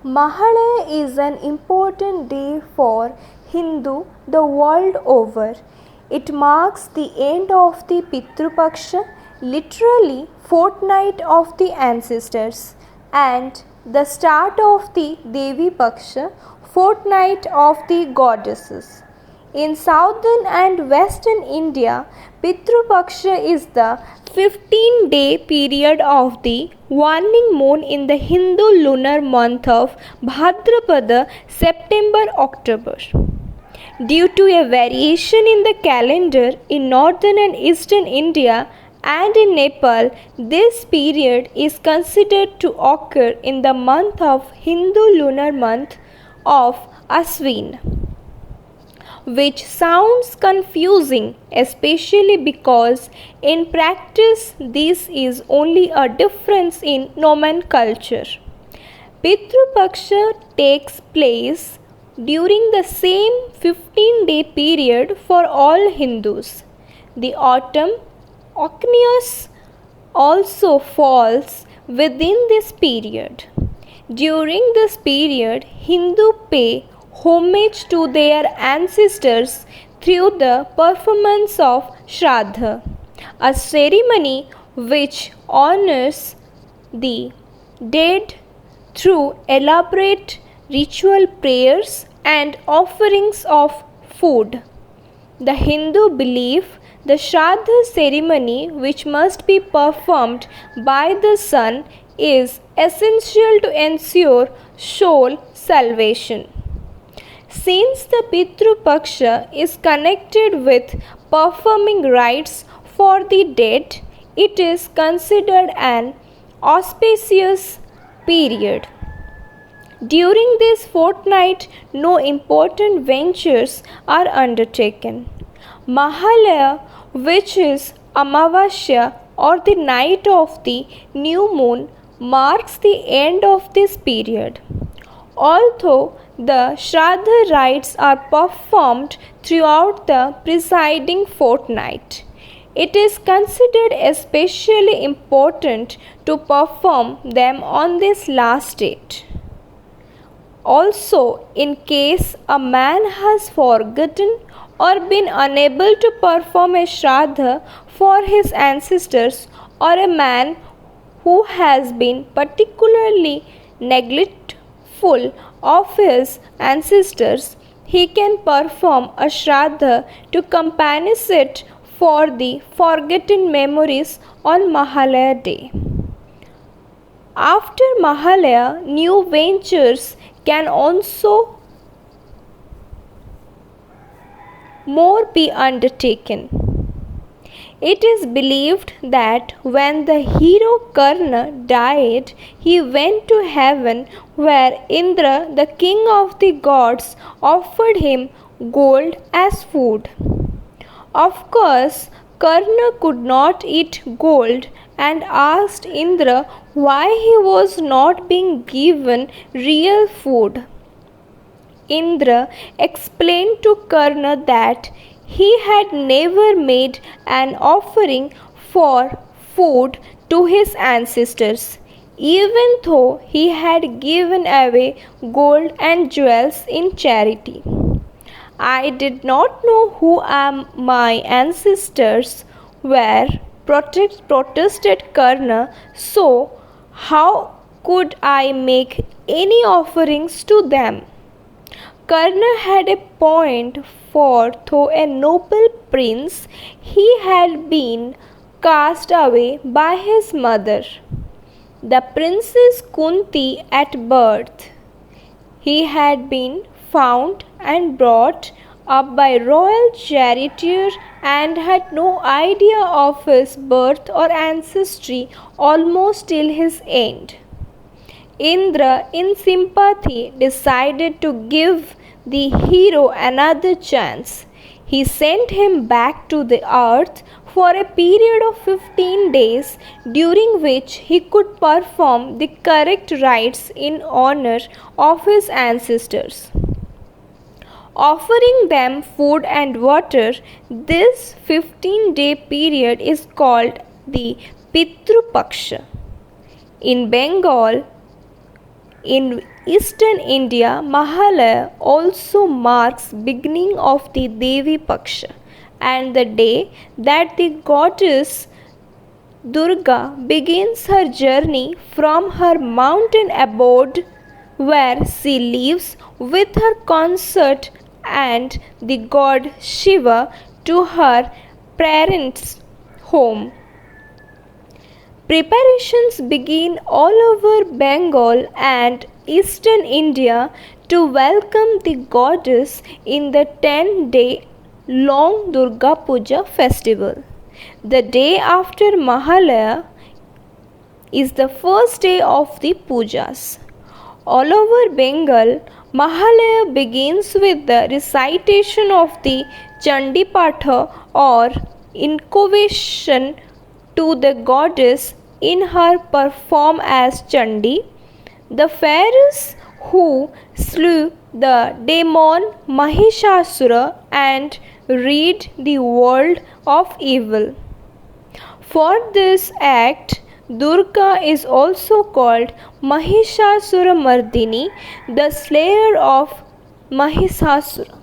Mahalaya is an important day for Hindu the world over. It marks the end of the Pitru Paksha, literally fortnight of the ancestors, and the start of the Devi Paksha, fortnight of the goddesses. In southern and western India, Pitru Paksha is the 15-day period of the waning moon in the Hindu lunar month of Bhadrapada, September-October. Due to a variation in the calendar in northern and eastern India and in Nepal, this period is considered to occur in the month of Hindu lunar month of Aswin, which sounds confusing, especially because in practice this is only a difference in nomenclature. Pitru Paksha takes place during the same 15-day period for all Hindus. The autumn equinox also falls within this period. During this period, Hindus pay homage to their ancestors through the performance of Shraddha, a ceremony which honors the dead through elaborate ritual prayers and offerings of food. The Hindu belief the Shraddha ceremony, which must be performed by the sun, is essential to ensure soul salvation. Since the Pitru Paksha is connected with performing rites for the dead, it is considered an auspicious period. During this fortnight, no important ventures are undertaken. Mahalaya, which is Amavasya or the night of the new moon, marks the end of this period. Although the Shraddha rites are performed throughout the preceding fortnight, it is considered especially important to perform them on this last date. Also, in case a man has forgotten or been unable to perform a Shraddha for his ancestors, or a man who has been particularly neglectful of his ancestors, he can perform a Shraddha to compensate for the forgotten memories on Mahalaya day. After Mahalaya, new ventures can also more be undertaken. It is believed that when the hero Karna died, he went to heaven, where Indra, the king of the gods, offered him gold as food. Of course, Karna could not eat gold and asked Indra why he was not being given real food. Indra explained to Karna that he had never made an offering for food to his ancestors, even though he had given away gold and jewels in charity. I did not know who my ancestors were, protested Karna, so how could I make any offerings to them? Karna had a point, for though a noble prince, he had been cast away by his mother, the Princess Kunti, at birth. He had been found and brought up by royal charioteer and had no idea of his birth or ancestry almost till his end. Indra, in sympathy, decided to give the hero another chance. He sent him back to the earth for a period of 15 days, during which he could perform the correct rites in honor of his ancestors. Offering them food and water, this 15-day period is called the Pitru Paksha. In Bengal, In eastern India, Mahalaya also marks beginning of the Devi Paksha and the day that the goddess Durga begins her journey from her mountain abode where she lives with her consort and the god Shiva to her parents' home. Preparations begin all over Bengal and eastern India to welcome the goddess in the 10-day long Durga Puja festival. The day after Mahalaya is the first day of the pujas. All over Bengal, Mahalaya begins with the recitation of the Chandi Patha or invocation to the goddess in her perform as Chandi, the pharaohs who slew the demon Mahishasura and rid the world of evil. For this act, Durga is also called Mahishasura Mardini, the slayer of Mahishasura.